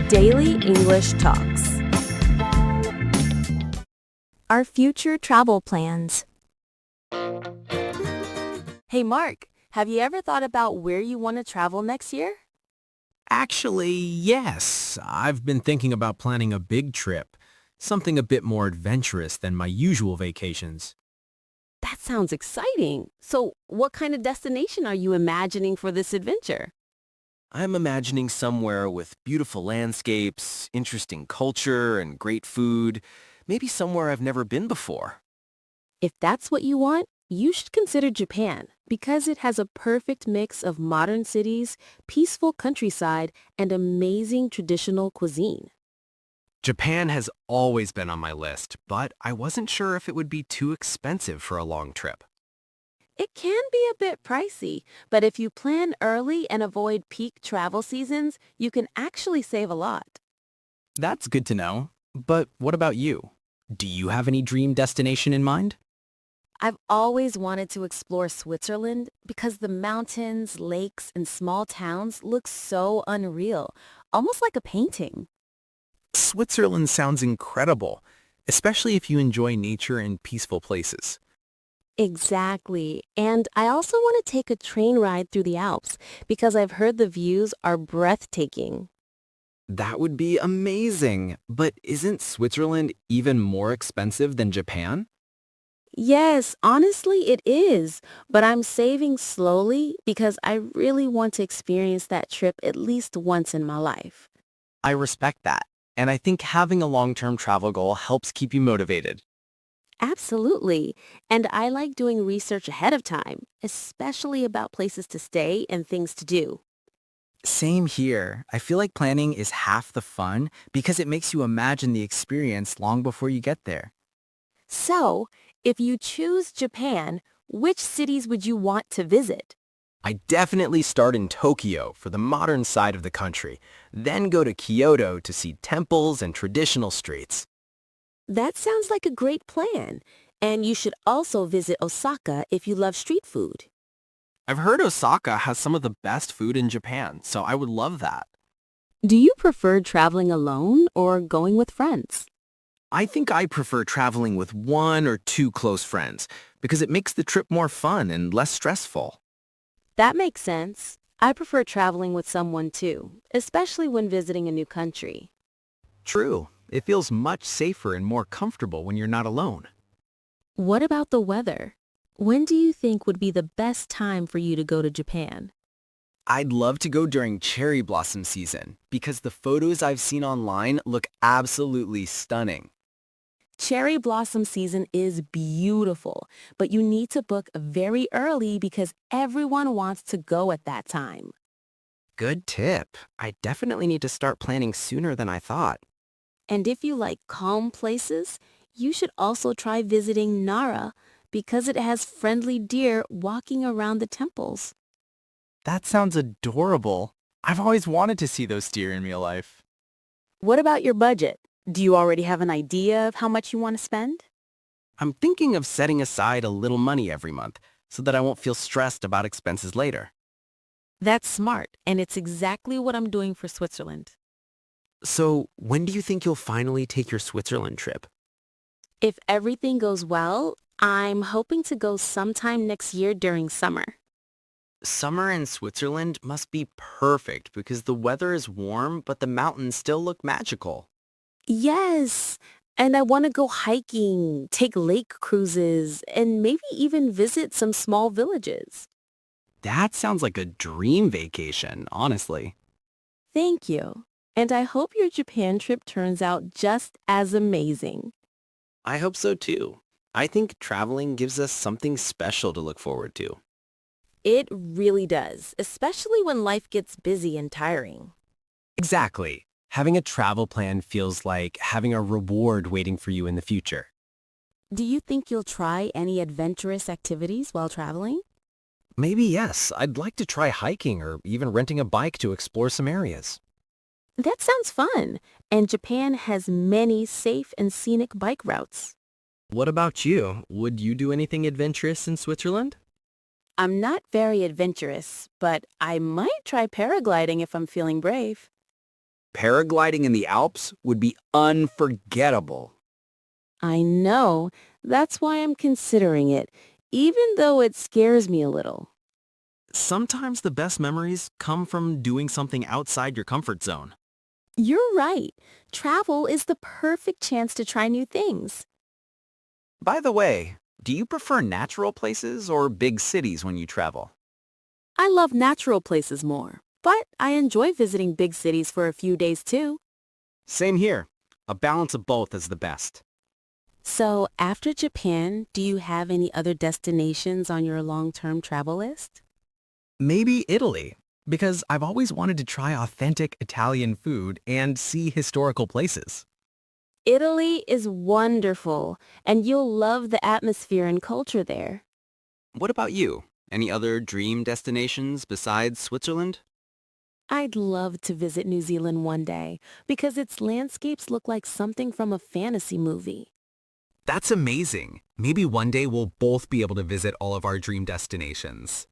Daily English Talks. Our future travel plans. Hey Mark, have you ever thought about where you want to travel next year? Actually, yes. I've been thinking about planning a big trip, something a bit more adventurous than my usual vacations. That sounds exciting. So, what kind of destination are you imagining for this adventure? I'm imagining somewhere with beautiful landscapes, interesting culture, and great food. Maybe somewhere I've never been before. If that's what you want, you should consider Japan because it has a perfect mix of modern cities, peaceful countryside, and amazing traditional cuisine. Japan has always been on my list, but I wasn't sure if it would be too expensive for a long trip. It can be a bit pricey, but if you plan early and avoid peak travel seasons, you can actually save a lot. That's good to know. But what about you? Do you have any dream destination in mind? I've always wanted to explore Switzerland because the mountains, lakes, and small towns look so unreal, almost like a painting. Switzerland sounds incredible, especially if you enjoy nature and peaceful places. Exactly. And I also want to take a train ride through the Alps because I've heard the views are breathtaking. That would be amazing. But isn't Switzerland even more expensive than Japan? Yes, honestly, it is. But I'm saving slowly because I really want to experience that trip at least once in my life. I respect that. And I think having a long-term travel goal helps keep you motivated. Absolutely. And I like doing research ahead of time, especially about places to stay and things to do. Same here. I feel like planning is half the fun because it makes you imagine the experience long before you get there. So, if you choose Japan, which cities would you want to visit? I definitely start in Tokyo for the modern side of the country, then go to Kyoto to see temples and traditional streets. That sounds like a great plan. And you should also visit Osaka if you love street food. I've heard Osaka has some of the best food in Japan, so I would love that. Do you prefer traveling alone or going with friends? I think I prefer traveling with one or two close friends because it makes the trip more fun and less stressful. That makes sense. I prefer traveling with someone too, especially when visiting a new country. True. It feels much safer and more comfortable when you're not alone. What about the weather? When do you think would be the best time for you to go to Japan? I'd love to go during cherry blossom season because the photos I've seen online look absolutely stunning. Cherry blossom season is beautiful, but you need to book very early because everyone wants to go at that time. Good tip. I definitely need to start planning sooner than I thought. And if you like calm places, you should also try visiting Nara because it has friendly deer walking around the temples. That sounds adorable. I've always wanted to see those deer in real life. What about your budget? Do you already have an idea of how much you want to spend? I'm thinking of setting aside a little money every month so that I won't feel stressed about expenses later. That's smart, and it's exactly what I'm doing for Switzerland. So, when do you think you'll finally take your Switzerland trip? If everything goes well, I'm hoping to go sometime next year during summer. Summer in Switzerland must be perfect because the weather is warm, but the mountains still look magical. Yes, and I want to go hiking, take lake cruises, and maybe even visit some small villages. That sounds like a dream vacation, honestly. Thank you. And I hope your Japan trip turns out just as amazing. I hope so too. I think traveling gives us something special to look forward to. It really does, especially when life gets busy and tiring. Exactly. Having a travel plan feels like having a reward waiting for you in the future. Do you think you'll try any adventurous activities while traveling? Maybe yes. I'd like to try hiking or even renting a bike to explore some areas. That sounds fun. And Japan has many safe and scenic bike routes. What about you? Would you do anything adventurous in Switzerland? I'm not very adventurous, but I might try paragliding if I'm feeling brave. Paragliding in the Alps would be unforgettable. I know. That's why I'm considering it, even though it scares me a little. Sometimes the best memories come from doing something outside your comfort zone. You're right. Travel is the perfect chance to try new things. By the way, do you prefer natural places or big cities when you travel? I love natural places more, but I enjoy visiting big cities for a few days too. Same here. A balance of both is the best. So after Japan, do you have any other destinations on your long-term travel list? Maybe Italy, because I've always wanted to try authentic Italian food and see historical places. Italy is wonderful, and you'll love the atmosphere and culture there. What about you? Any other dream destinations besides Switzerland? I'd love to visit New Zealand one day because its landscapes look like something from a fantasy movie. That's amazing. Maybe one day we'll both be able to visit all of our dream destinations.